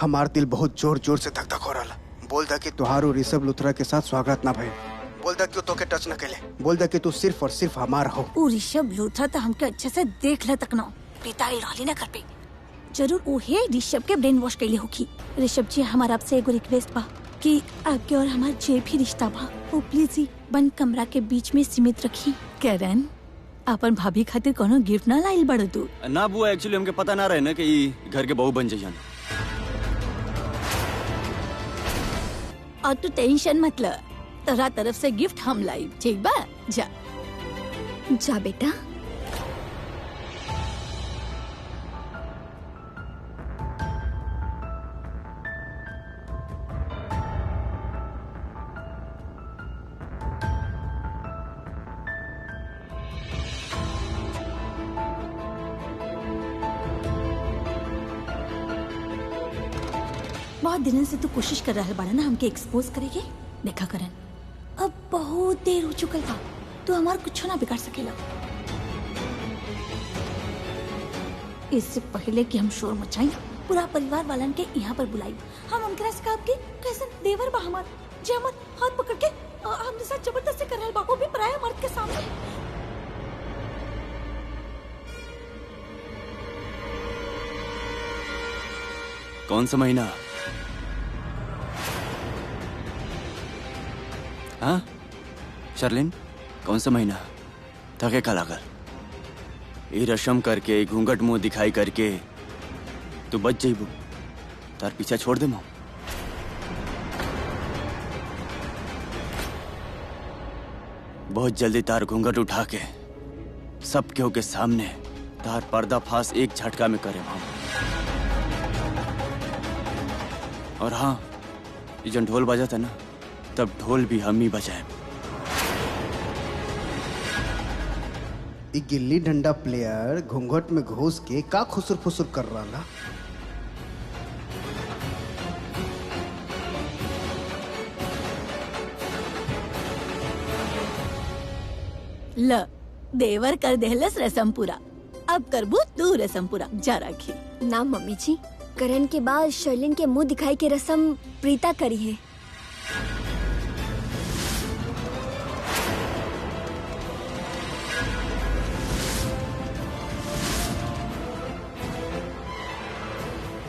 हमार दिल बहुत जोर जोर से धक धक हो रहा। बोल दा कि तुहार और ऋषभ लुथरा के साथ स्वागत ना भइल। बोल दा कि तो के टच न केले। बोल दा कि तू सिर्फ और सिर्फ हमार हो। वो ऋषभ लूथरा तो हमके अच्छे से देख ले तक ना पिता राली ना कर पे। जरूर वो है ऋषभ के ब्रेन वॉश कैले होगी। ऋषभ जी हमारा आपसे एगो रिक्वेस्ट बा कि आपके और हमार जे भी रिश्ता बा वो प्लीज ही बंद कमरा के बीच में सीमित रखी। करण अपन भाभी खातिर कोनो गिफ्ट ना लाइल बड़ तू ना बुआ, एक्चुअली हमके पता ना रहे ना कि ई घर के बहू बन जाइयन। और तू टेंशन मत ल, तोरा तरफ से गिफ्ट हम लाई। ठीक बा, जा जा बेटा। बहुत दिनों से तू कोशिश कर रहा बड़ा ना हमके एक्सपोज करेगे। देखा करन अब बहुत देर हो चुकल बा, तू हमार कुछ ना बिगाड़ सकेला। इससे पहले कि हम शोर मचाई पूरा परिवार वालन के यहाँ पर बुलाई, हम उनके से कहा कि कैसे देवर बा हमार जे हमर हाथ पकड़ के हमने साथ जबरदस्ती कर रहल बा, वो भी पराया मर्द के सामने। कौन सा महीना? हाँ शर्लिन, कौन सा महीना? थके का लागल? ये रस्म करके घूंघट मुंह दिखाई करके तू बच जाइबू, तार पीछा छोड़ दे मां। बहुत जल्दी तार घूंघट उठा के सब केहू के सामने तार पर्दाफाश एक झटका में करे मां। और हाँ, ये जब ढोल बजा था ना, तब ढोल भी हम ही बजाए। गिल्ली डंडा प्लेयर घूंघट में घुस के का खुसुर फुसुर कर रहा ना। ल देवर कर देहलस रसम पूरा, अब करबू तू रसम पूरा। जा राखी। ना मम्मी जी, करण के बाद शर्लिन के मुंह दिखाई के रस्म प्रीता करी है।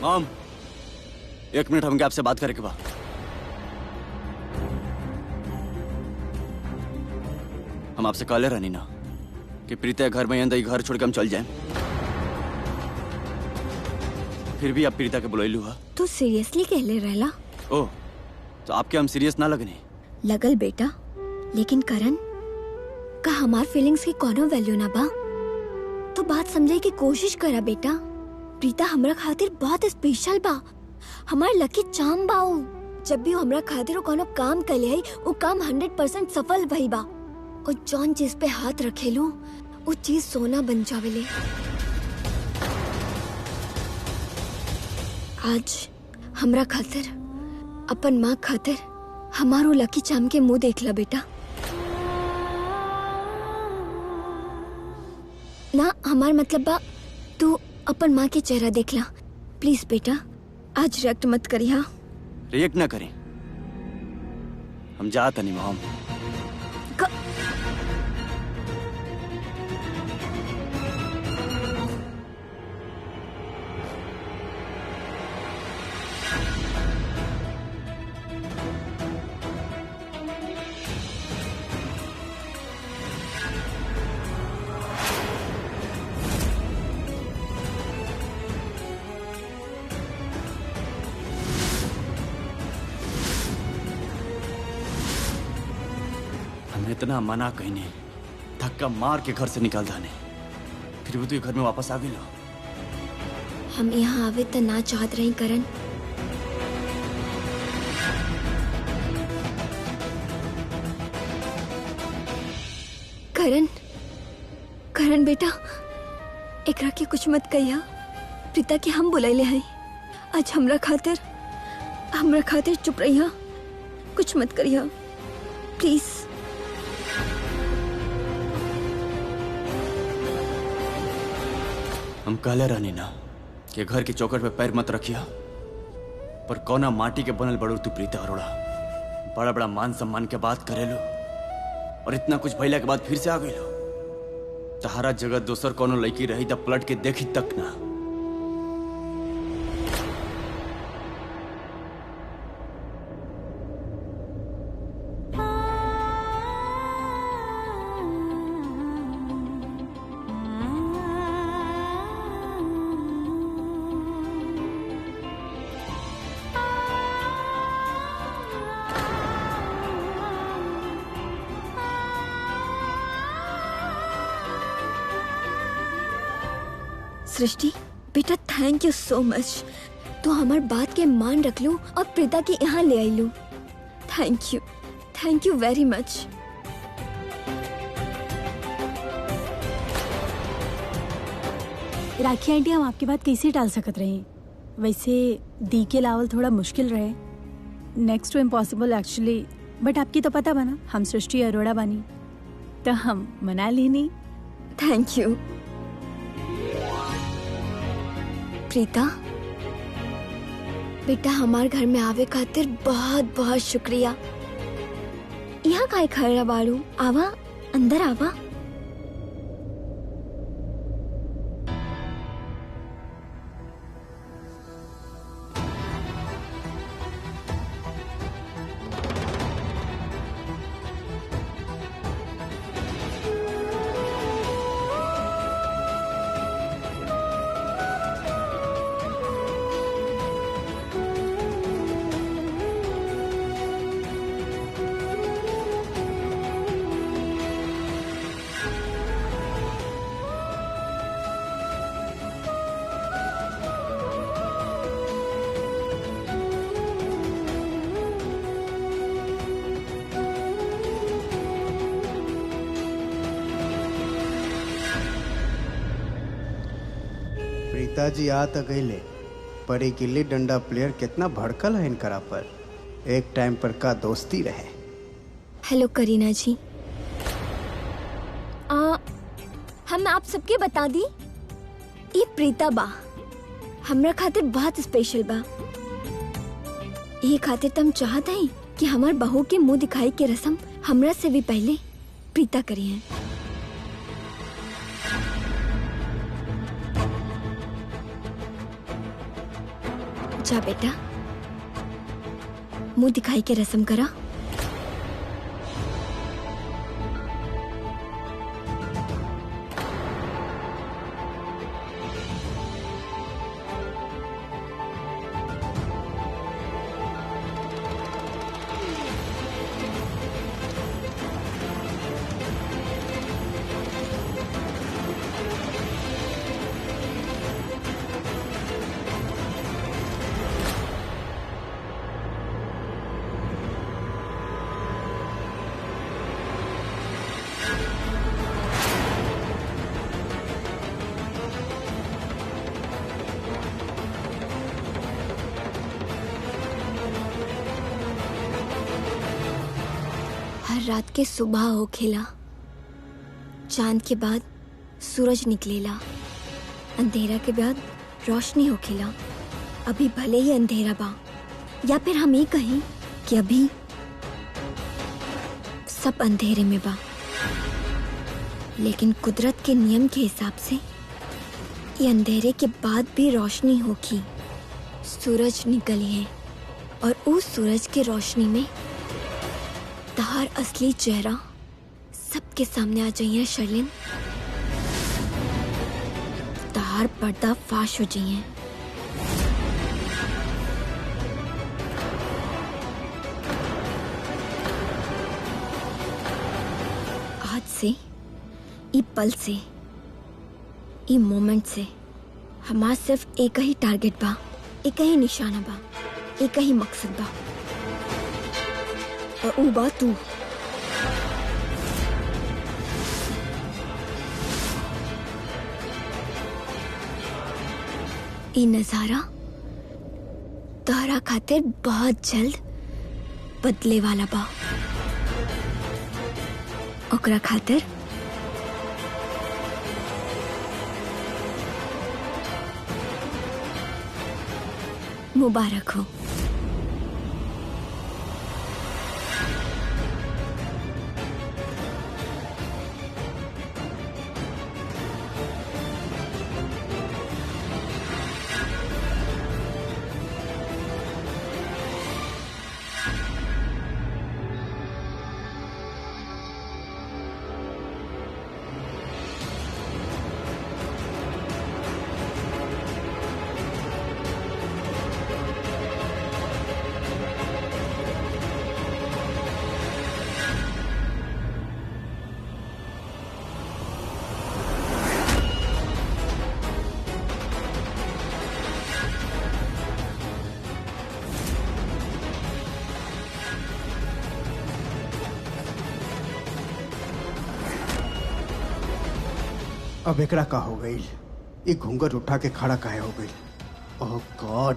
मॉम, 1 मिनट हमके आपसे बात करे के बा। हम आपसे कहले रहनी ना कि प्रीता घर में अंदर घर छोड़ के हम चल जाए, फिर भी आप प्रीता के बुलाइलू हा। तू सीरियसली कहले रहला? ओह, तो आपके हम सीरियस ना लगने? लगल बेटा, लेकिन करण का हमार फीलिंग्स की कोनो वैल्यू ना बा। तो बात समझे की कोशिश करा बेटा। प्रीता हमरा खातिर बहुत स्पेशल बा, हमार लकी चाम बा। जब भी हमरा खातिर कोनो काम कले है, वो काम 100% सफल भई बा। और जौन चीज पे हाथ रखेलू वो चीज सोना बन जावेले। आज हमरा खातिर, अपन माँ खातिर हमारो लकी चाम के मुंह देख ला बेटा। ना हमार मतलब बा, तू अपन माँ के चेहरा देख ला प्लीज बेटा। आज रिएक्ट मत करिया। रिएक्ट ना करें, हम जाता नहीं मॉम। इतना मना कहने, धक्का मार के घर से निकाल जाने, फिर भी तू घर में वापस आ गई लो। हम यहाँ आवे तो ना चाहत रही करण। करण, करण बेटा, एकरा के कुछ मत कहिया। प्रीता के हम बुलाइले हैं। आज हमरा खातिर चुप रहिया, कुछ मत करिया प्लीज। हम कहले रहनी ना कि घर की चौखट पे पैर मत रखिया, पर कौना माटी के बनल बड़ू तू प्रीता अरोड़ा। बड़ा बड़ा मान सम्मान के बात करेलो और इतना कुछ भइला के बाद फिर से आ गइलो। तहारा जगह दोसर कोनो लड़की रही तब पलट के देखी तक ना। सृष्टि बेटा, थैंक यू सो मच। तो हमार बात के मान रख लू और प्रीता के यहाँ ले आई लू। थैंक यू वेरी मच। राखी आंटी, हम आपकी बात कैसे टाल सकत रहे? वैसे दी के लावल थोड़ा मुश्किल रहे, नेक्स्ट टू इम्पॉसिबल एक्चुअली। बट आपकी तो पता बना हम सृष्टि अरोड़ा बानी, तो हम मना लेनी। Thank you Preeta. बेटा, हमार घर में आवे खातिर बहुत बहुत शुक्रिया। यहाँ काय खड़ा बाड़ू? आवा, अंदर आवा। प्रीता जी आ तो गईले, पर एक गिल्ली डंडा प्लेयर कितना भड़कल है इनकरा पर। एक टाइम पर का दोस्ती रहे। हेलो करीना जी। हम आप सबके बता दी, ये प्रीता बा हमरा खातिर बहुत स्पेशल बा। ये खातिर तुम चाहत हैं कि हमार बहू के मुंह दिखाई के रस्म हमरा से भी पहले प्रीता करी है। जा बेटा, मुंह दिखाई के रस्म करा। हर रात के सुबह हो खेला, चांद के बाद सूरज निकलेला, अंधेरा के बाद रोशनी हो खेला। अभी भले ही अंधेरा बा, या फिर हम ये कहें कि अभी सब अंधेरे में बा, लेकिन कुदरत के नियम के हिसाब से ये अंधेरे के बाद भी रोशनी होगी। सूरज निकली है और उस सूरज के रोशनी में तहार असली चेहरा सबके सामने आ जाइए शर्लिन। तहार पर्दा फाश हो जाइए। आज से, ई पल से, ई मोमेंट से हमार सिर्फ एक ही टारगेट बा, एक ही निशाना बा, एक ही मकसद बा, और ऊ बा तू। ई नजारा तोहरा खातिर बहुत जल्द बदले वाला बा। ओकरा खातिर मुबारक हो। अब एकरा का हो गई? ये घूंघट उठा के खड़ा काहे हो गई? ओह गॉड,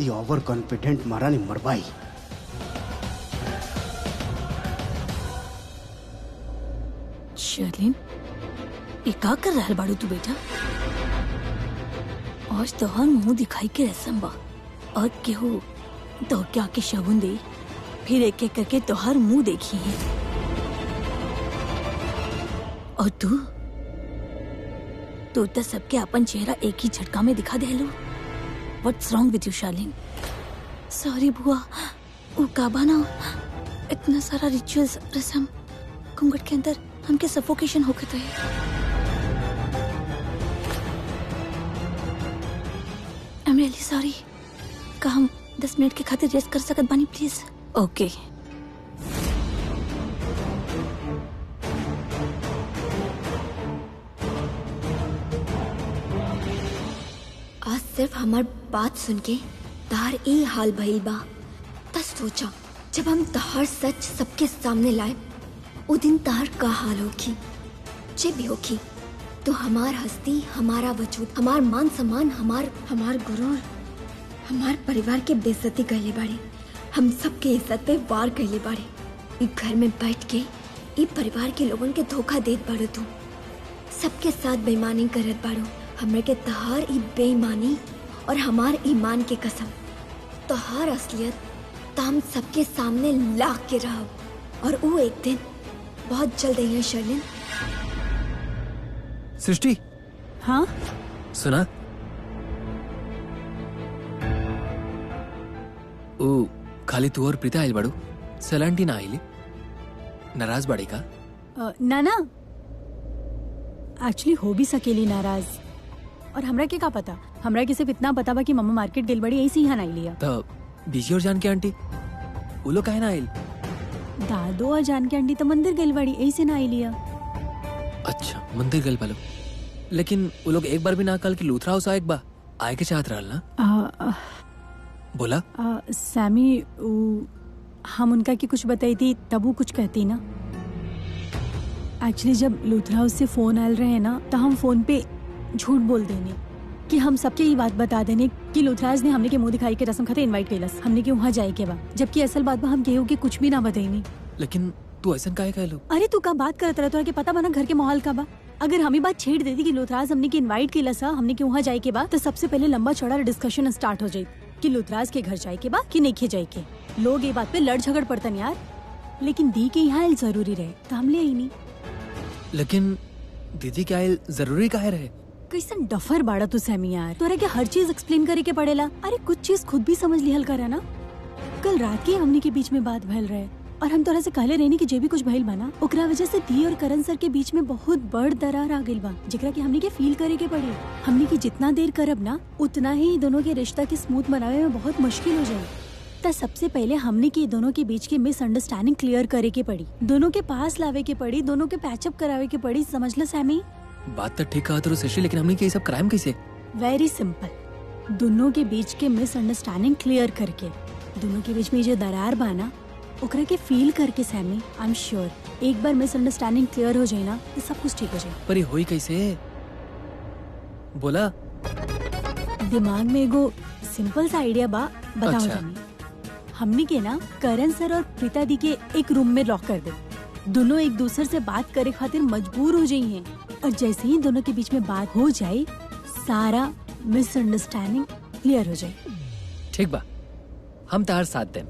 ये ओवर कॉन्फिडेंट महारानी मरवाई। शर्लिन, ये का कर रहल बाड़ू तू बेटा? आज तोहर मुंह दिखाई के रसम बा और केहू तो क्या के शगुन दे, फिर एक एक करके तोहर मुंह देखी है। और तू तो सबके अपन चेहरा एक ही झटका में दिखा दे लो। व्हाट्स रॉन्ग विद यू शार्लिन? सॉरी बुआ, वो काबा ना इतना सारा रिचुअल्स रस्म घूंघट के अंदर हमके सफोकेशन होकर है। I am really sorry. का हम 10 मिनट के खातिर रेस्ट कर सकत बानी प्लीज? ओके। आज सिर्फ हमार बात सुन के तार ई हाल भइल बा। त सोचा जब हम तहार सच सबके सामने लाए वो दिन तार का हाल होगी। जे भी होगी तो हमार हस्ती, हमारा वजूद, हमार मान सम्मान, हमार गुरूर, हमार परिवार के बेइज्जती कैले बाड़े। हम सबके इज्जत पे वार कैले बाड़े। ई घर में बैठ के ई परिवार के लोगन के धोखा देत बाड़ो तू। सबके साथ बेईमानी करत बाड़ो। हमरे के तहार ई बेईमानी और हमार ईमान के कसम, तहार असलियत ताम सबके सामने लाख के रहब। और वो एक दिन बहुत जल्द है शर्लिन। सृष्टि, हाँ सुना? ओ खाली तू और प्रीता आइल बाड़ू, सलांटी ना आइली? नाराज बाड़ी का? ना ना, एक्चुअली हो भी सकेली नाराज। और हमरा के का पता? हमरा के सिर्फ इतना पता बा कि मम्मा मार्केट गेल बड़ी, ऐसे ही यहाँ नहीं लिया। तो बीजी और जान के आंटी वो लोग काहे ना आइल? दादो और जान के आंटी तो मंदिर गेल बड़ी, ऐसे ना आई लिया। अच्छा, मंदिर गल पालो। लेकिन वो लोग एक बार भी ना कल कि लूथरा हाउस आए बा आए के चाहत रहल ना? बोला सैमी, हम उनका की कुछ बताई थी तब वो कुछ कहती ना। एक्चुअली जब लूथरा हाउस से फोन आयल रहे ना तो हम फोन पे झूठ बोल देने कि हम सबके ये बात बता देने कि लूथराज ने हमने के मुंह दिखाई के रस्म खाते इनवाइट कैलस, हमने के वहाँ जाए के बा, जबकि असल बात बा हम केहू के कुछ भी ना बताई। लेकिन तू ऐसा काहे कहलो? अरे तू का बात करत रहा, तोरा के पता बना घर के माहौल का बा। अगर हम ही बात छेड़ देती कि लूथराज हमने के इनवाइट कैलस, हमने के वहाँ जाए के बा, तो सबसे पहले लंबा चौड़ा डिस्कशन स्टार्ट हो जाये कि लूथराज के घर जाए के बा कि नहीं के जाए के। लोग ये बात पे लड़ झगड़ पड़तन यार। लेकिन दी के यहाँ जरूरी रहे तो हम ले आई नहीं। लेकिन दीदी क्या जरूरी काहे रहे? कैसन डफर बाड़ा तू सैमी यार, तोरा के हर चीज एक्सप्लेन करे के पड़ेला। अरे कुछ चीज खुद भी समझ लिहल करा ना। कल रात के हमने के बीच में बात भइल रहे और हम तोरा से कहले रहनी कि जे भी कुछ भइल बना ओकरा वजह से दी और करण सर के बीच में बहुत बड़ दरार आ गइल बा, जेकरा के हमने के फील करे के पड़ी। हमने की जितना देर करब ना उतना ही दोनों के रिश्ता के स्मूथ बनावे में बहुत मुश्किल हो जाए। तो सबसे पहले हमने की दोनों के बीच की मिसअंडरस्टैंडिंग क्लियर करे के पड़ी, दोनों के पास लावे के पड़ी, दोनों के पैचअप करावे के पड़ी। समझ लो सैमी? बात तो ठीक कहा तो सृष्टि, लेकिन हमने ये सब क्राइम कैसे? वेरी सिंपल, दोनों के बीच के मिसअंडरस्टैंडिंग क्लियर करके, दोनों के बीच में जो दरार बाना ओकरा के फील करके सैमी। आई एम श्योर एक बार मिसअंडरस्टैंडिंग क्लियर हो जाए ना तो सब कुछ ठीक हो जाए। पर ये होई कैसे? बोला। दिमाग में एगो सिंपल सा आइडिया बा, बताओ। अच्छा। जानी हमने के ना करण सर और प्रीता दी के एक रूम में लॉक कर दे, दोनों एक दूसरे से बात करे खातिर मजबूर हो जाई हैं। और जैसे ही दोनों के बीच में बात हो जाए सारा मिसअंडरस्टैंडिंग क्लियर हो जाए। ठीक बा, हम तार साथ दें।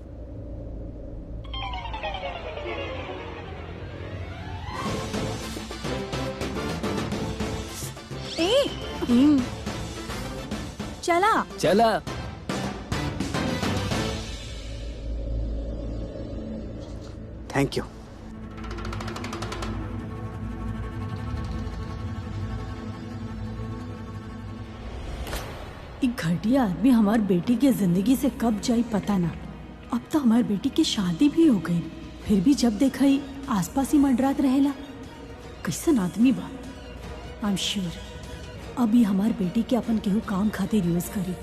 चला चला। Thank you. एक घटिया आदमी हमार बेटी के जिंदगी से कब जाई पता ना। अब तो हमार बेटी की शादी भी हो गई, फिर भी जब देखा ही आसपास ही मंडरात रहेला। कैसन आदमी बा। आई एम श्योर अब ये हमार बेटी के अपन केहू काम खातिर यूज करी।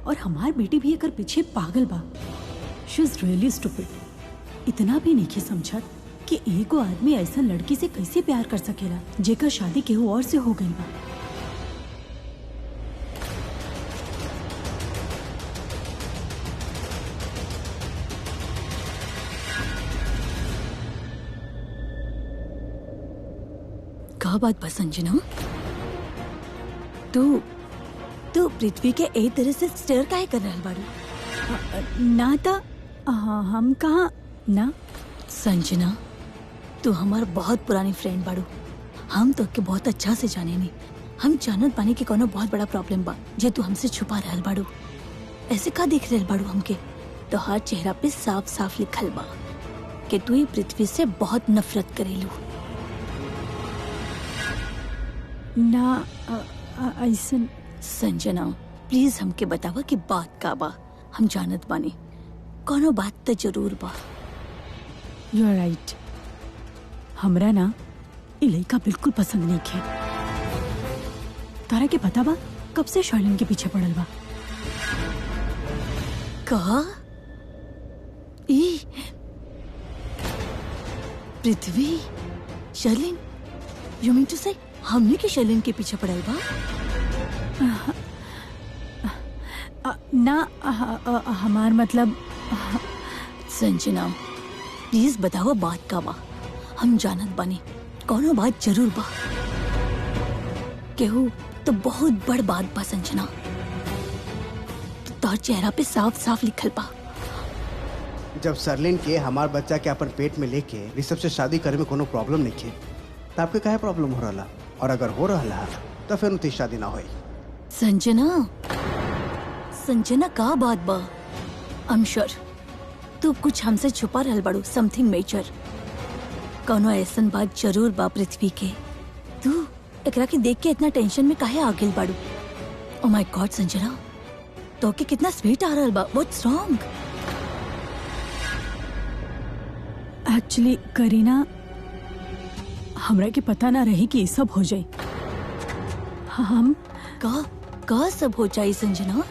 और हमार बेटी भी एकर पीछे पागल बा। She is really stupid. इतना भी नहीं समझत कि एगो आदमी ऐसा लड़की से कैसे प्यार कर सकेला जेकर शादी केहू और से हो गई बा। का बात बा संजना? तू पृथ्वी के ए तरह से स्टेयर काहे कर रहल बाड़ू? ना तो हम कहाँ ना। संजना, तू हमार बहुत पुरानी फ्रेंड बाड़ू। हम तो के बहुत अच्छा से जाने नहीं। हम जानत बानी कि कोनो बहुत बड़ा प्रॉब्लम बा जे तू हमसे छुपा रहल बाड़ू। ऐसे का देख रहल बाड़ू हमके? तो हर चेहरा पे साफ साफ लिखल बा कि तू ये पृथ्वी से बहुत नफरत करेलू। ना ऐसन। संजना, प्लीज हमके बतावा कि बात का बा। हम जानत बानी कोनो बात तो जरूर बा। You are right. हमरा ना ई लड़का बिल्कुल पसंद नहीं खे। तारा के पता बा कब से शर्लिन के पीछे पड़ल बा? कहा? ई पृथ्वी, शर्लिन, यू मीन टू से हमने की शर्लिन के पीछे पड़ल बा? ना हमार मतलब। संजना, प्लीज बताओ बात का बा। हम जानत बानी कोनो बात जरूर बा। केहू तो बहुत बड़ बात बा संजना। तोर चेहरा पे साफ साफ लिखल बा। जब सरलिन के हमार बच्चा के अपन पेट में लेके ऋषभ से शादी करे में कोनो प्रॉब्लम नहीं थे, तो आपके काहे प्रॉब्लम हो रहा? और अगर हो रहा तो फिर उनकी शादी ना होई। संजना का बात बा? I'm sure तू कुछ हमसे छुपा रहल बाड़ू, समथिंग मेजर। कोनो ऐसन बात जरूर बा पृथ्वी के। तू एकरा के देख के इतना टेंशन में काहे आ गेल बाड़ू? ओ माय गॉड संजना, तो के कितना स्वीट आ रहल बा। What's wrong? एक्चुअली करीना, हमरा के पता ना रही कि ये सब हो जाए। हम का सब हो जाए संजना?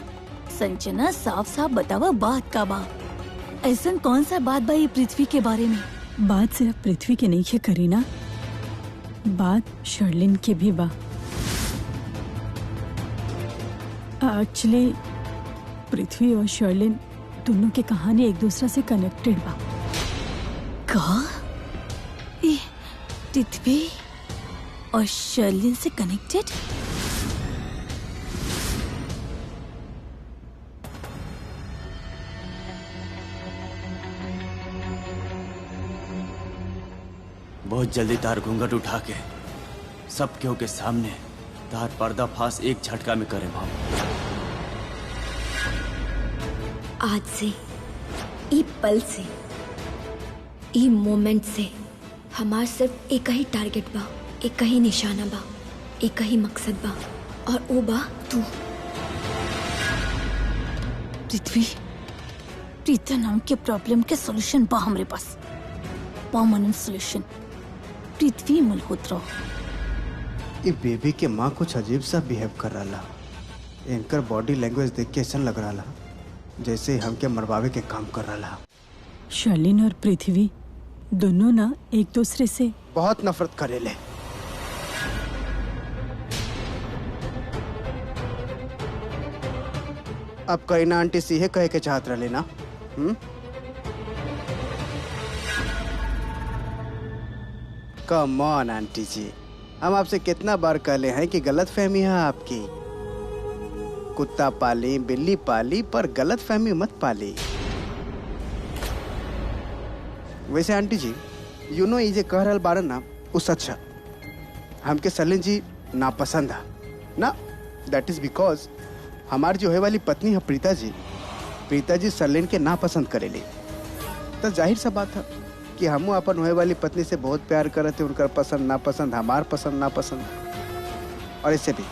संजना, साफ साफ बतावा बात का बा। ऐसन कौन सा बात बा ये पृथ्वी के बारे में? बात सिर्फ पृथ्वी के नहीं है करीना, बात शर्लिन के भी बा। एक्चुअली पृथ्वी और शर्लिन दोनों की कहानी एक दूसरे से कनेक्टेड बा। का? ये पृथ्वी और शर्लिन से कनेक्टेड? बहुत जल्दी तार घूंघट उठा के सब केहू के सामने तार पर्दाफाश एक झटका में करे भाव। आज से, ई पल से, ई मोमेंट से हमार सिर्फ एक ही टारगेट बा, एक ही निशाना बा, एक ही मकसद बा, और वो बा तू। पृथ्वी, प्रीता नाम के प्रॉब्लम के सॉल्यूशन बा हमरे पास। Permanent solution. पृथ्वी मल्होत्रा। ये बेबी के माँ कुछ अजीब सा बिहेव कर रहा। इनकर बॉडी लैंग्वेज देख के ऐसा लग रहा जैसे हमके मरवावे के काम कर रहा। शर्लिन और पृथ्वी दोनों ना एक दूसरे से बहुत नफरत करेले। अब करीना आंटी सीहे कहे के चाहत रहे ना? कम ऑन आंटी जी, हम आपसे कितना बार कहले हैं कि गलत फहमी है आपकी। कुत्ता पाली, बिल्ली पाली, पर गलत फहमी मत पाली। वैसे आंटी जी, यू नो, ये जे कह रहल बारन ना, वो सच है। हमके सरलिन जी नापसंद है ना। दैट इज बिकॉज हमारी जो है वाली पत्नी है प्रीता जी सरलिन के नापसंद करेली। तो जाहिर सा बात है कि हम अपन होए वाली पत्नी से बहुत प्यार करते। उनका पसंद नापसंद, हमार पसंद नापसंद। और इससे भी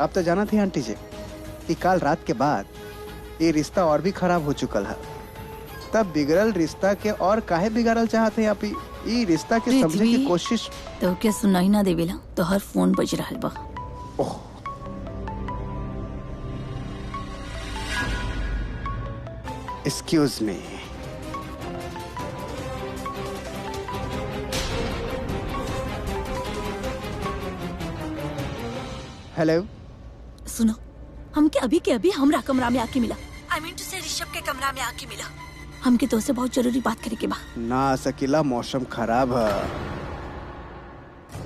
आप तो जाना थी आंटी जी कि कल रात के बाद ये रिश्ता और भी खराब हो चुकल है। तब बिगड़ल रिश्ता के और काहे बिगाड़ल चाहते हैं आप? ये रिश्ता के समझे की कोशिश। तो क्या सुनाई ना देवेला? तो हर फोन बज रहा बा। ओह, एक्सक्यूज मी। हेलो। सुनो, हमके अभी के अभी हमरा कमरा में आके मिला। आई मीन टू से ऋषभ के कमरा में आके मिला। हमके तो से बहुत जरूरी बात करे के बा। ना आ सकेला, मौसम खराब है।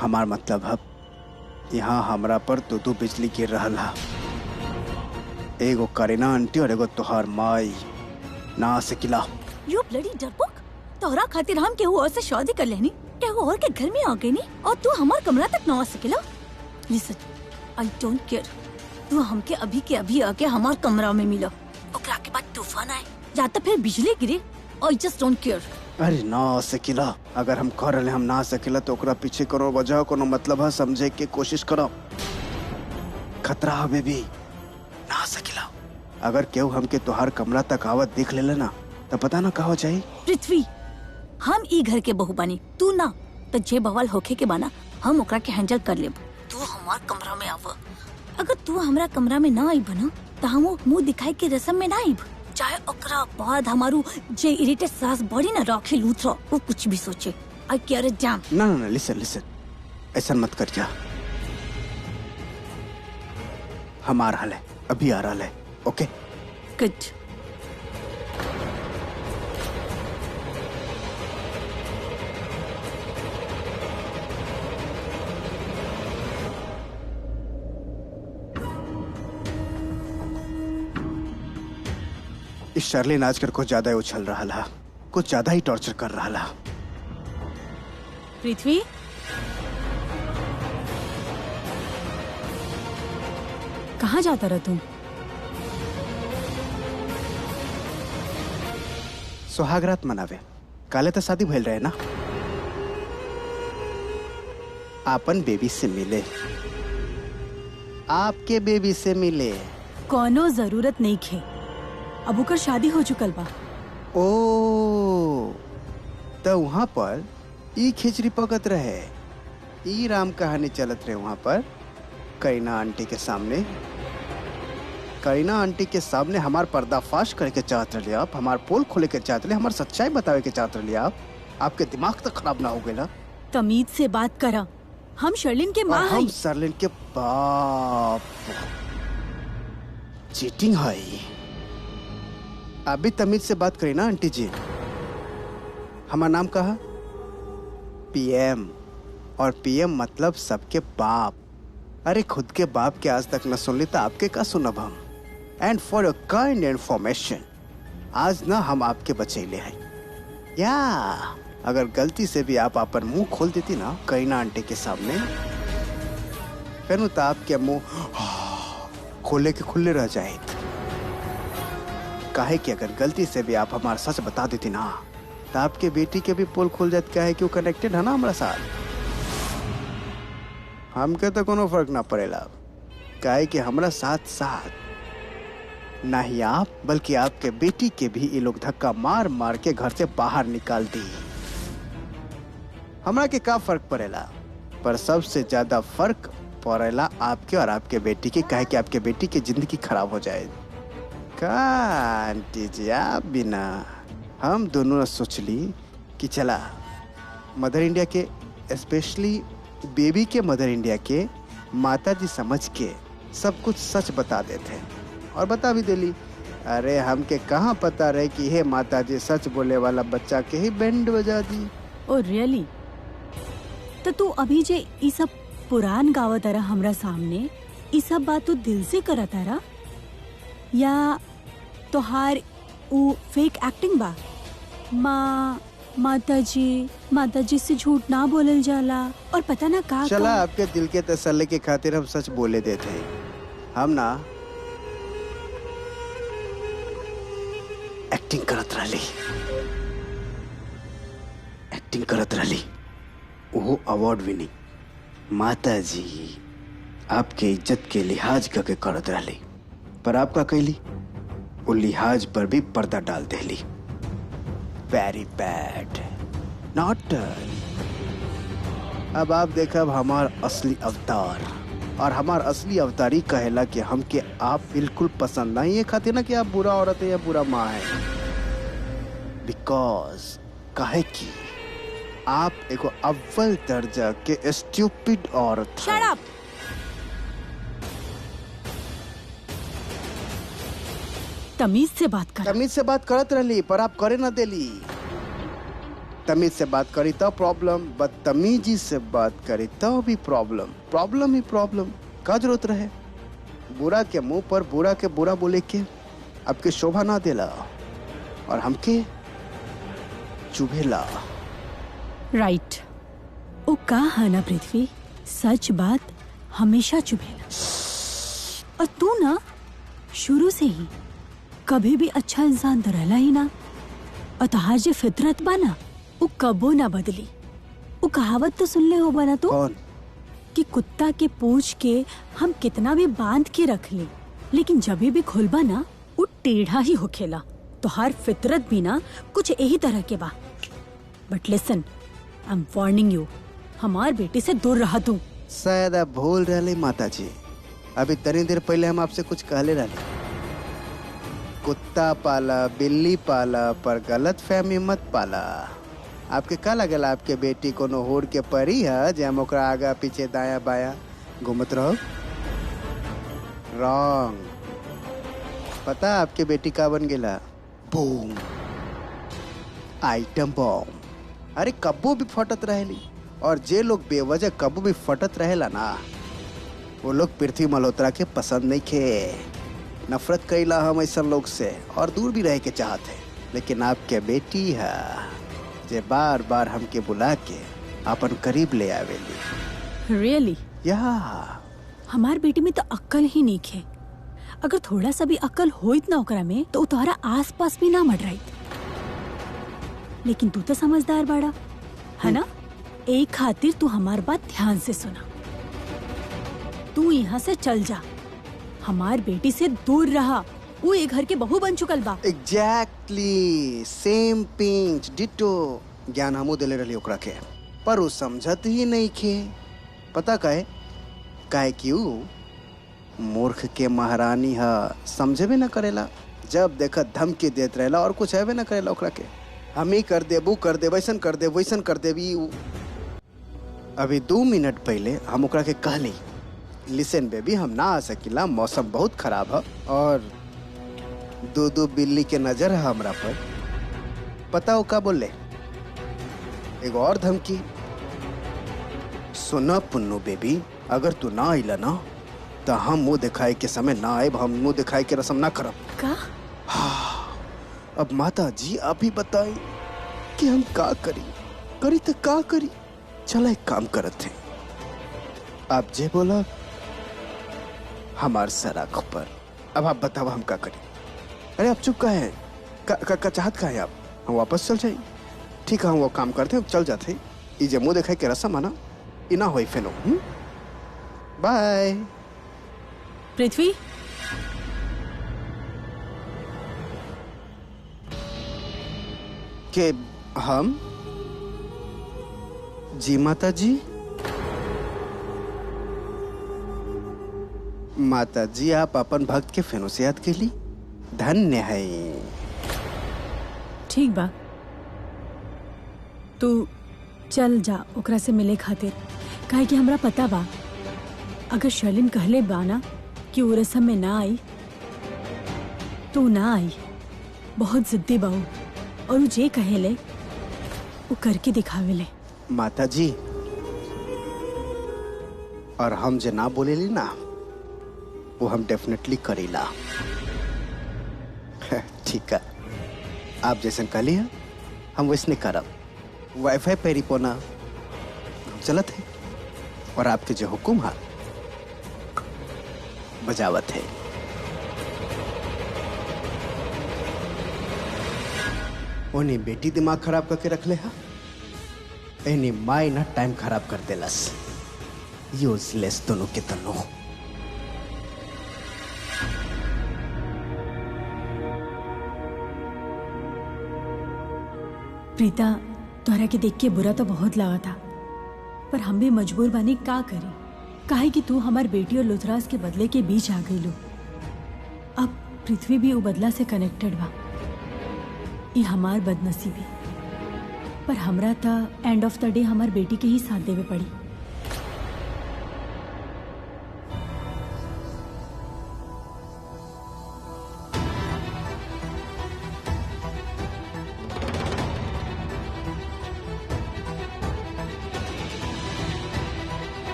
हमार मतलब है यहाँ हमरा पर दो बिजली गिर रहल है। एगो करीना आंटी और एगो तोहार माई। ना आ सकेला। यू ब्लडी डरपोक, तोहरा खातिर हम केहू और से शादी कर लेनी, केहू और के घर में आ गई नी, और तू हमार कमरा तक ना आ सकेला। लिसन, आई डोंट केयर। तू हमके अभी के अभी आके हमार कमरा में मिला। ओकरा के बाद तूफान आए या तो फिर बिजली गिरे, आई जस्ट डोंट केयर। अरे ना आ सकेला। अगर हम कह रहे हम ना आ सकेला तो ओकरा पीछे कोनो वजह कोनो मतलब है, समझे के कोशिश करो। खतरा है बेबी, ना आ सकेला। अगर केहू हमके तोहार कमरा तक आवत देख लेला ना तो पता ना कहा जाए। पृथ्वी, हम ई घर के बहू बानी, तू ना। तो जे बवाल होखे के बाना हम ओकरा के हैंडल कर लेब। तू हमार कमरा में आव। अगर तू हमरा कमरा में ना आईब ना तो हम मुंह दिखाई के रस्म में ना आईब। चाहे ओकरा बाद हमारू जे इरिटेट सास बॉडी ना राखे लूथरा, वो कुछ भी सोचे। आई केयर इट डैम। ना ना ना, लिसन लिसन, ऐसा मत कर जा। हमारा हाल है, अभी आ रहा है। ओके गुड। इस शर्लिन आजकल कुछ ज्यादा ही उछल रहा है, कुछ ज्यादा ही टॉर्चर कर रहा है। पृथ्वी, कहाँ जाता रहा तुम? सुहागरात मनावे। काले तो शादी भइल रहे ना। आपन बेबी से मिले, आपके बेबी से मिले। कोनो जरूरत नहीं खे, अब ओकर शादी हो चुकल बा। ओ तो वहाँ पर ई खिचड़ी पकत रहे, ई राम कहानी चलत रहे वहाँ पर करीना आंटी के सामने। करीना आंटी के सामने हमार पर्दाफाश करे के चाहत रहे आप, हमार पोल खोले के चाहत रहे, हमार सच्चाई बतावे के चाहत रहे आप। आपके दिमाग तो खराब ना हो गया? तमीज से बात करा, हम शर्लिन के माँ हम हैं। सरलिन के बाप। चीटिंग है। अभी तमीज से बात करी ना आंटी जी। हमारा नाम कहा पीएम, और पीएम मतलब सबके बाप। अरे खुद के बाप के आज तक न सुन ली तो आपके का सुनब हम। And for your kind information, आज ना हम आपके बचैले हैं। या अगर गलती से भी आप अपन मुंह खोल देती ना करीना आंटी के सामने, फिर तो आपके मुंह खोले के खुले रह जाए। काहे कि अगर गलती से भी आप हमारा सच बता देती ना तो आपके बेटी के भी पोल खुल जाते। क्या है कि वो कनेक्टेड है ना हमारा साथ। हमके तो कोनो फर्क ना पड़ेला, काहे कि हमारा साथ साथ ना ही आप बल्कि आपके बेटी के भी ये लोग धक्का मार मार के घर से बाहर निकाल दी। हमरा के का फर्क पड़ेला, पर सबसे ज्यादा फर्क पड़ेला आपके और आपके बेटी के, काहे कि आपके बेटी की जिंदगी खराब हो जाए। का आंटी जी आप बिना हम दोनों ने सोच ली कि चला मदर इंडिया के, स्पेशली बेबी के मदर इंडिया के माता जी समझ के सब कुछ सच बता देते हैं, और बता भी देली। अरे हमके कहाँ पता रहे कि हे माता जी सच बोले वाला बच्चा के ही बैंड बजा दी। Oh really? तो तू अभी जे ई सब पुरान गावत तारा हमरा सामने, ई सब बात तू दिल से करत तारा या तोहार उ फेक एक्टिंग बा? माताजी से झूठ ना बोलल जाला, और पता ना का चला आपके दिल के तसल्ली के खातिर हम सच बोले देते हैं। हम ना एक्टिंग करत रही। वो अवार्ड विनिंग माता जी आपके इज्जत के लिहाज करके करत रही, पर आपका कैली वो लिहाज पर भी पर्दा डाल देली। Very bad, not. अब आप देखब हमार असली अवतार, और हमार असली अवतारी कहेला कि हमके आप बिल्कुल पसंद नहीं है, खातिर ना कि आप बुरा औरत है या बुरा माँ है। बिकॉज काहे कि आप एगो अव्वल दर्जा के स्टूपिड औरत शट अप। तमीज से बात कर। तमीज से बात करत रहली पर आप करे ना देली। तमीज से बात करी तो प्रॉब्लम, बदतमीजी से बात करी तो भी प्रॉब्लम। प्रॉब्लम ही प्रॉब्लम। का जरूरत रहे बुरा के मुंह पर बुरा के बुरा बोले के? आपके शोभा ना देला और हमके चुभेला। राइट। वो का है ना पृथ्वी, सच बात हमेशा चुभेला। और तू ना शुरू से ही कभी भी अच्छा इंसान तो रहला ही ना। और तहार जे फितरत बा ना वो कबो ना बदली। वो कहावत तो सुन ले हो बना तू कौन? कि कुत्ता के पूंछ के हम कितना भी बांध के रख ले, लेकिन जब भी खुलबा ना वो टेढ़ा ही होखेला। तो हर फितरत भी ना कुछ यही तरह के बा। बट लिसन, आई एम वार्निंग यू, हमार बेटी से दूर रहा तू। शायद आप भूल रहे माता जी, अभी तनी देर पहले हम आपसे कुछ कहले रहे। कुत्ता पाला बिल्ली पाला पर गलत फहमी मत पाला। आपके का लगेला आपके बेटी कोनो होड़ के परी है जे हम ओकरा आगा पीछे दाया बाया घूमत रहो? रॉन्ग। पता आपके बेटी का बन गेला? Boom, item bomb. अरे कब्बो भी फटत रहेली। और जे लोग बेवजह कब्बो भी फटत रहेला ना वो लोग पृथ्वी मल्होत्रा के पसंद नहीं खे। नफरत कईला हम ऐसा लोग से और दूर भी रह के चाहते। लेकिन आपके बेटी है जे बार बार हमके बुला के अपन करीब ले आवेली। रियली? या हमार बेटी में तो अक्ल ही नहीं खे। अगर थोड़ा सा भी अक्ल होइत ना ओकरा में तो तुम्हारा आस पास भी ना मडराइत। लेकिन तू तो समझदार बाड़ा है ना। एक खातिर तू हमार बात ध्यान से सुना। तू यहाँ से चल जा, हमार बेटी से दूर रहा। वो एक घर के बहू बन चुकल बा। एग्जैक्टली सेम पिंच डिटो ज्ञान हमू देले रही ओकरा के, पर वो समझत ही नहीं खे। पता काहे क्यों? मूर्ख के महारानी है, समझे ना करेला। जब देखा धमकी देत रहेला और कुछ है ना करेला ओकरा के। हम ही कर देबू, कर दे वैसन, कर दे वैसन, कर देबी। अभी 2 मिनट पहले हम ओकरा के कहली लिसन बेबी हम ना आ सकिला, मौसम बहुत खराब है और दो बिल्ली के नजर है हमरा पर। पता हो का बोले? एक और धमकी, सुना पुन्नू बेबी, अगर तू ना आइला ना तो हम मुंह दिखाए के समय ना आए, हम मुंह दिखाए के रस्म ना करब। का? अब माता जी आप ही बताई कि हम का करी तो का करी। चला एक काम करत थे, आप जे बोला हमार सराख पर। अब आप बताओ हम का करी। अरे आप चुप का है का चाहत का है आप? हम वापस चल जाए? ठीक है हम वो काम करते हैं, चल जाते। ये जे मुंह दिखाई के रस्म आना इना होई फेनो। बाय। पृथ्वी, के हम? जी माता जी। माता जी आप अपन भक्त के फेनो से याद के ली, धन्य है। ठीक बा, तू चल जा ओकरा से मिले खातिर। काहे कि हमरा पता बा अगर शर्लिन कहले बा ना कि वो रस्म में ना आई तो ना आई। बहुत जिद्दी बा वो, और वो जे कहेले वो करके दिखावेले। माता जी और हम जे ना बोलेली ना वो हम डेफिनेटली करीला। ठीक है आप जैसे कहली है हम वैसने करब। वाईफाई पे रिपोना हम चलत है और आपके जो हुक्म है बजावत है। उन्हीं बेटी दिमाग खराब करके रख ले हा, एनी माई ना टाइम खराब कर देलस। यूजलेस दोनों के दोनों। प्रीता, तोहरा के देख के बुरा तो बहुत लगा था, पर हम भी मजबूर बने का करी। काहे कि तू हमार बेटी और लुथराज के बदले के बीच आ गई लो। अब पृथ्वी भी वो बदला से कनेक्टेड बा। ये हमार बदनसीबी, पर हमरा था एंड ऑफ द डे हमार बेटी के ही साथ देवे पड़ी।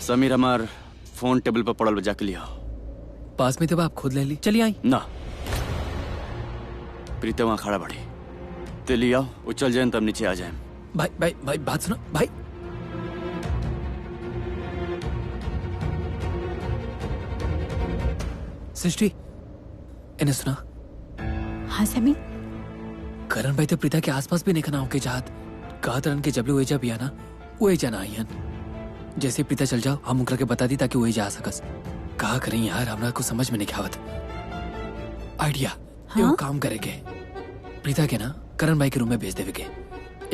समीर हमार फोन टेबल पर पड़ल बजा के लिया। पास में तो आप खुद ले ली, चलिए आई। ना प्रीता वहां खड़ा बढ़ी, ते लिया वो चल जाए तब नीचे आ जाए। भाई भाई भाई बात सुनो भाई। सृष्टि, इन्हें सुना? हाँ समीर, करण भाई तो प्रीता के आसपास भी नहीं खना होके चाहत। कहा तरन के जबले वही जब ना वो ही जाना आई जैसे प्रीता चल जाओ हम उनकर के बता दी ताकि वही जा सकस। कहा करें यार, हमरा को समझ में नहीं आवत। आइडिया एगो काम करेगे, प्रीता के ना करण भाई के रूम में भेज देवे के।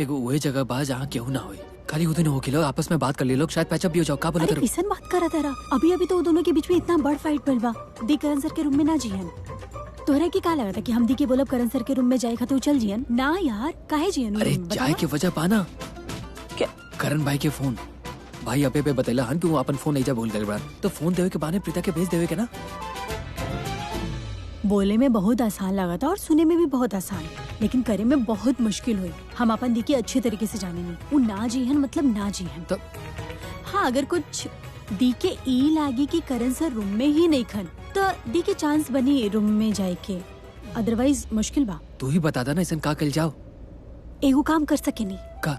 एगो वही जगह बा जहाँ केहू ना होई, खाली वो दिन हो के लोग आपस में बात कर ले, लोग शायद पैचअप भी हो जाओ। का बोला अरे किसन बात करा तारा, अभी अभी तो वो दोनों के बीच में इतना बड़ फाइट पड़ बा। दी करण सर के रूम में ना जियन। तोहरा की का लगा था कि हम दी के बोलब करण सर के रूम में जाए खातिर चल जियन? ना यार, काहे जियन? अरे जाए के वजह पाना क्या? करण भाई के फोन भाई अबे पे बतेला हन कि वो अपन फोन नहीं जा भूल गए बड़ा, तो फोन देवे के बहाने प्रीता के भेज देवे के ना। बोले में बहुत आसान लगा था और सुने में भी बहुत आसान, लेकिन करे में बहुत मुश्किल हुई। हम अपन दी के अच्छे तरीके से जाने नहीं, वो ना जीहन मतलब ना जीहन। तो हाँ, अगर कुछ दी के ई लागी कि करण सर रूम में ही नहीं खन, तो दी के चांस बनी रूम में जाए के, अदरवाइज मुश्किल बा। तू ही बता दा ना इसन का कल जाओ। एगो काम कर सके नहीं का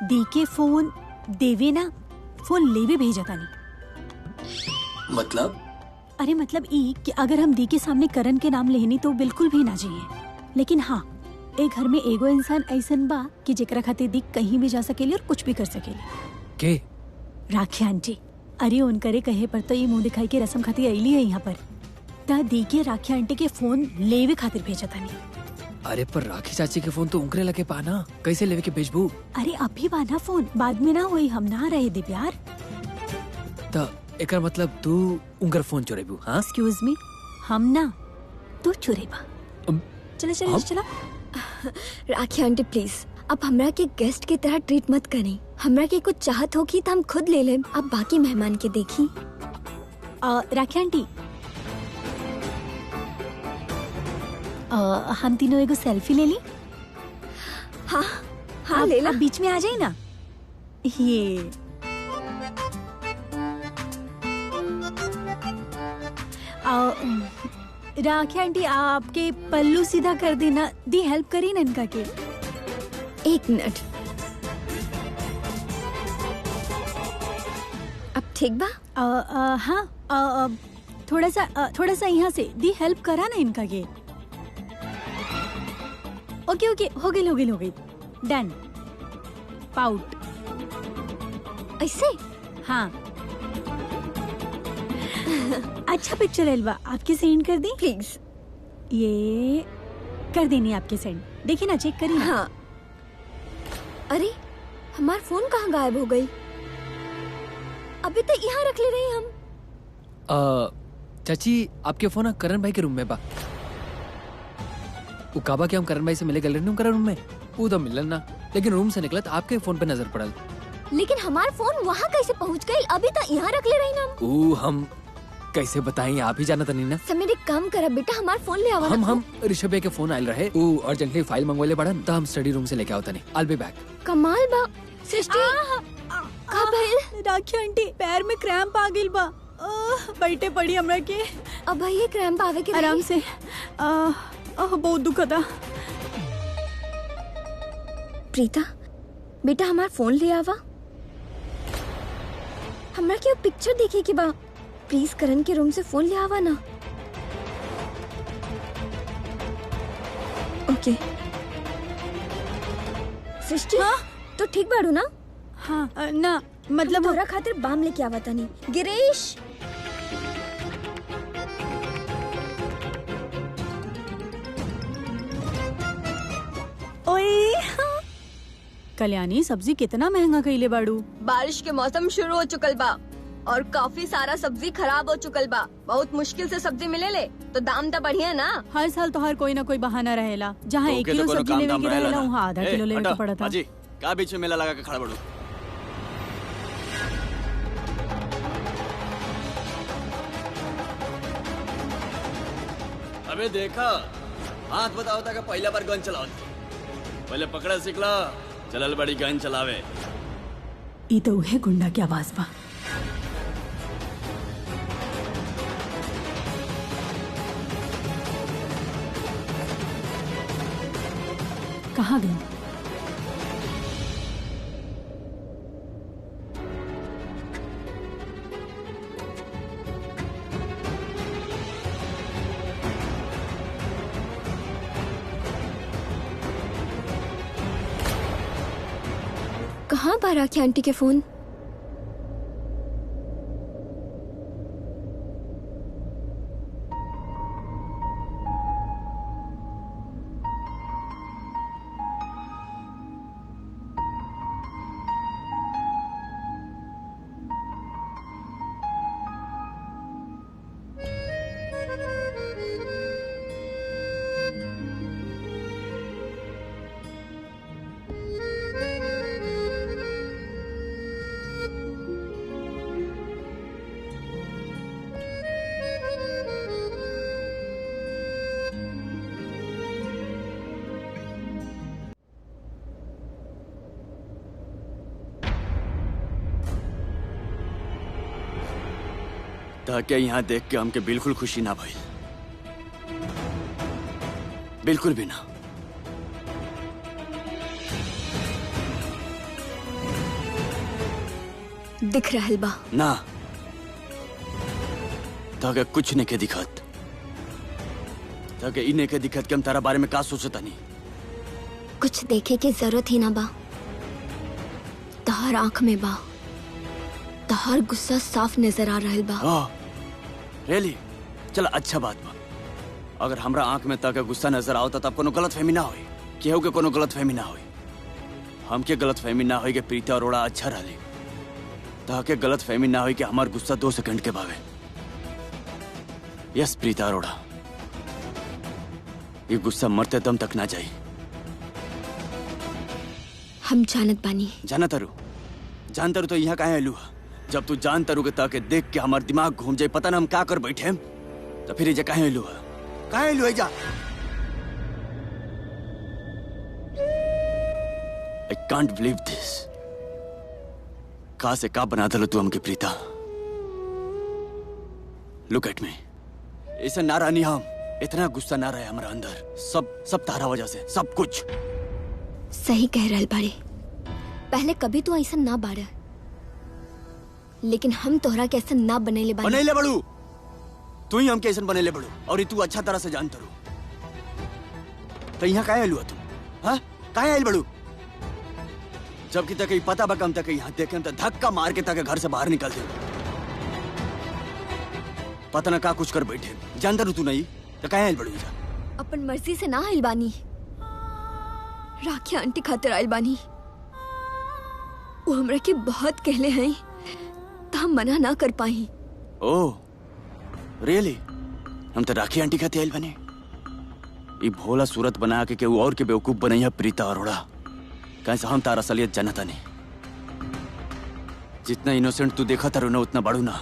दी के फोन देवे ना, फोन लेवे भेजा था नहीं। मतलब? अरे मतलब ई कि अगर हम दी के सामने करण के नाम लेनी तो बिल्कुल भी ना जिए, लेकिन हाँ एक घर में एगो इंसान ऐसन बा कि जेकरा खातिर दी कहीं भी जा सकेली और कुछ भी कर सकेली। के? राखी आंटी। अरे उनकरे कहे पर तो ये मुंह दिखाई के रस्म खातिर आईली है यहाँ पर। ता दी के राखी आंटी के फोन लेवे खातिर भेजा था नहीं। अरे पर राखी चाची के फोन तो उंगरे लगे पाना, कैसे लेवे के भेजबू? अरे अभी बाना फोन, बाद में ना हुई, हम ना रहे दे प्यार। तो एकर मतलब तू उंगर फोन चोरेबू? हाँ एक्सक्यूज मी, हम ना तू चुरेबा। चला चला हम? चला। राखी आंटी प्लीज, अब हमरा के गेस्ट की तरह ट्रीट मत करें। हमरा के कुछ चाहत होगी तो हम खुद ले लें, अब बाकी मेहमान के देखी। राखी आंटी, हम तीनों एगो सेल्फी ले ली। हाँ हाँ ले ला। आप बीच में आ जाए ना। ये राखी आंटी, आपके पल्लू सीधा कर देना। दी हेल्प करी ना इनका के। एक मिनट, अब ठीक बा? हाँ, थोड़ा सा यहाँ से दी हेल्प करा ना इनका के। ओके ओके, हो गई डन। पाउट ऐसे? हाँ। अच्छा पिक्चर एल्बा आपके सेंड कर दी प्लीज। ये कर देनी आपके सेंड, देखिए ना, चेक करिए। हाँ। अरे हमार फोन कहाँ गायब हो गई? अभी तक यहाँ रख ले रहे हम। चाची आपके फोन करण भाई के रूम में बा। वो काबा के हम करण भाई से मिले गए करण रूम में, वो तो मिलन ना, लेकिन रूम से निकला तो आपके फोन पे नजर पड़ल। लेकिन हमार फोन वहाँ कैसे पहुँच गई? अभी तक यहाँ रख ले रही हम। वो हम कैसे बताएं, आप ही जाना तो नहीं ना। समीर एक काम करा बेटा, हमार फोन ले आवा। हम ऋषभ के फोन आयल रहे, वो अर्जेंटली फाइल मंगवाले पड़न, तो हम स्टडी रूम से लेके आवता नहीं। I'll be back। कमाल बा। सृष्टि का भइल? राखी आंटी पैर में क्रैम्प आ गइल बा। बैठे पड़ी हमरा के। अब भाई ये क्रैम्प आवे के आराम से। बहुत दुखता। प्रीता बेटा हमार फोन ले आवा। हमरा के पिक्चर देखे के बा, प्लीज करण के रूम से फोन ले आवा ना। ओके। सृष्टि तो ठीक बाड़ू ना? हाँ ना, मतलब तोरा खातिर बाम लेके आवा तानी। गिरीश ओए कल्याणी, सब्जी कितना महंगा कइले बाड़ू। बारिश के मौसम शुरू हो चुकल बा और काफी सारा सब्जी खराब हो चुकल बा। बहुत मुश्किल से सब्जी मिले ले, तो दाम तो बढ़िया ना। हर साल तो हर कोई ना कोई बहाना रहेला, जहाँ 1 किलो सब्जी लेवे के रहेला वहाँ आधा किलो लेवे के पड़ता। बाजी का बीच में मेला लगा के खड़ा बड़ू। अबे देखा, हाथ बताओ था कि पहला बार गन चलाओ, पहले पकड़ा सीखला, चलल बड़ी गन चलावे। ई तो उहे गुंडा की आवाज बा। कहाँ गई? कहाँ पर राखी आंटी के फोन? ताकि यहाँ देख के हमके बिल्कुल खुशी ना भाई, बिल्कुल भी ना। दिख रहल बा ना ताकि कुछ नहीं के दिखत, ताकि इन्हें के दिखत कि हम तारा बारे में का सोचता नहीं। कुछ देखे की जरूरत ही ना बा। तहार आंख में बा, तहार गुस्सा साफ नजर आ रहल बा। रियली? चला अच्छा बात बा। अगर हमरा आंख में ताकि गुस्सा नजर आवता तब कोनो गलत फहमी ना होई, केहू के कोनो गलत फहमी ना होई। हमके गलत फहमी ना होई कि प्रीता अरोड़ा अच्छा रही, ताकि गलत फहमी ना होई कि हमार गुस्सा 2 सेकंड के भावे। यस प्रीता अरोड़ा, ये गुस्सा मरते दम तक ना जाई। हम जानत बानी। जानत तारू तो यहाँ काहे आलू? जब तू जान तारू के ताकि देख के हमार दिमाग घूम जाए, पता ना हम क्या कर बैठे, तो फिर ये काहे आलू? काहे आलू है जा? I can't believe this। का से का बना दलो तू हमके प्रीता। लुक एट मी, ऐसा ना रानी, हम इतना गुस्सा ना रहे हमारा अंदर। सब तारा वजह से, सब कुछ। सही कह रहल बाड़े। पहले कभी तो ऐसा ना बाड़ा, लेकिन हम तोहरा के ऐसा ना बनेले बानी। बनेले बड़ू तू ही हमके ऐसा बनेले बड़ू, और तू अच्छा तरह से जानता रू। तो यहाँ काहे आलू तू? हाँ काहे आइल बड़ू? जबकि तक पता बा कम तक यहाँ देखे तो धक्का मार के तक घर से बाहर निकल दे। पता ना का कुछ कर बैठे, जानता रू तू नहीं तो काहे आइल बड़ू? अपन मर्जी से ना आइल बानी, राखी आंटी खातिर आइल बानी। वो हमरा के बहुत कहले हैं, तो हम मना ना कर पाई। Oh really? हम तो राखी आंटी खातिर आइल बने। ये भोला सूरत बना के केहू और के बेवकूफ बनैया प्रीता अरोड़ा। कैसे हम तारा असलियत जानता नहीं। जितना इनोसेंट तू देखा तारू ना उतना बड़ू ना।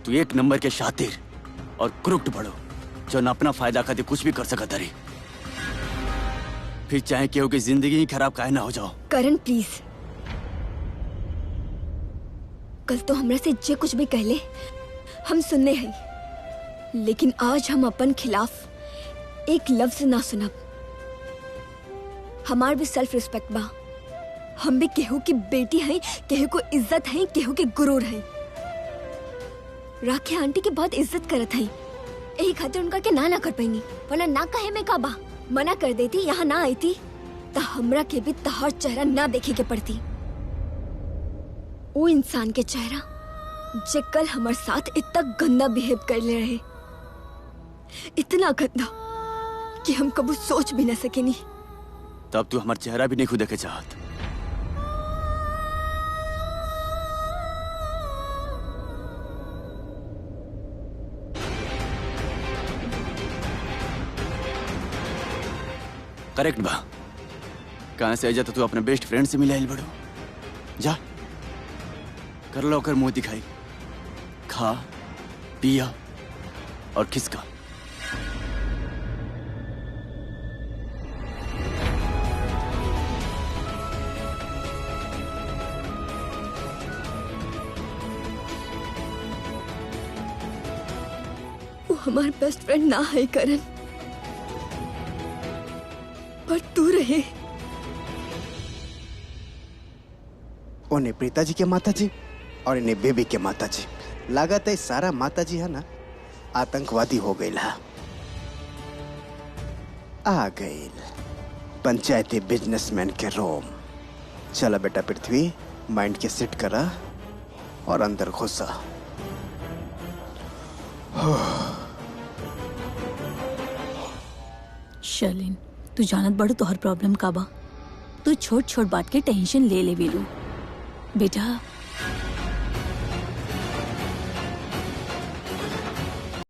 तू एक नंबर के शातिर और क्रुक्ट बड़ो, जो ना अपना फायदा खातिर कुछ भी कर सकता रही, फिर चाहे केहू की जिंदगी ही खराब काहे ना हो जाओ। करण प्लीज, कल तो हमरा से जे कुछ भी कहले हम सुनने हैं, लेकिन आज हम अपन खिलाफ एक लफ्ज ना सुनब। हमार भी सेल्फ रिस्पेक्ट बा। हम भी केहू की बेटी हैं, केहू को इज्जत है, केहू के गुरूर है। राखी आंटी की बहुत इज्जत करत है, यही खातिर उनका के ना कर पैनी, वरना ना कहे में का बा। मना कर देती, यहाँ ना आई थी, तो हमरा के भी तहार चेहरा ना देखे के पड़ती। वो इंसान के चेहरा जे कल हमारे साथ इतना गंदा बिहेव कर ले रहे, इतना गंदा कि हम कभी सोच भी ना सके। नहीं तब तू हमारा चेहरा भी नहीं खुद देखे चाहत। करेक्ट बा। कहां से आजा तो तू अपने बेस्ट फ्रेंड से मिले बड़ो। जा कर लो कर मुंह दिखाई, खा पिया और किसका। वो हमारा बेस्ट फ्रेंड ना है करण, पर तू रहे। उन्हें प्रीता जी के माता जी और इन्हें बेबी के माता जी। लागत है सारा माता जी है ना आतंकवादी हो गई ला। आ गई पंचायती बिजनेसमैन के रोम। चला बेटा पृथ्वी, माइंड के सेट करा और अंदर घुसा। शर्लिन, तू जानत बड़ो तोहर प्रॉब्लम का बा। तू छोट छोट बात के टेंशन ले ले बेलू। बेटा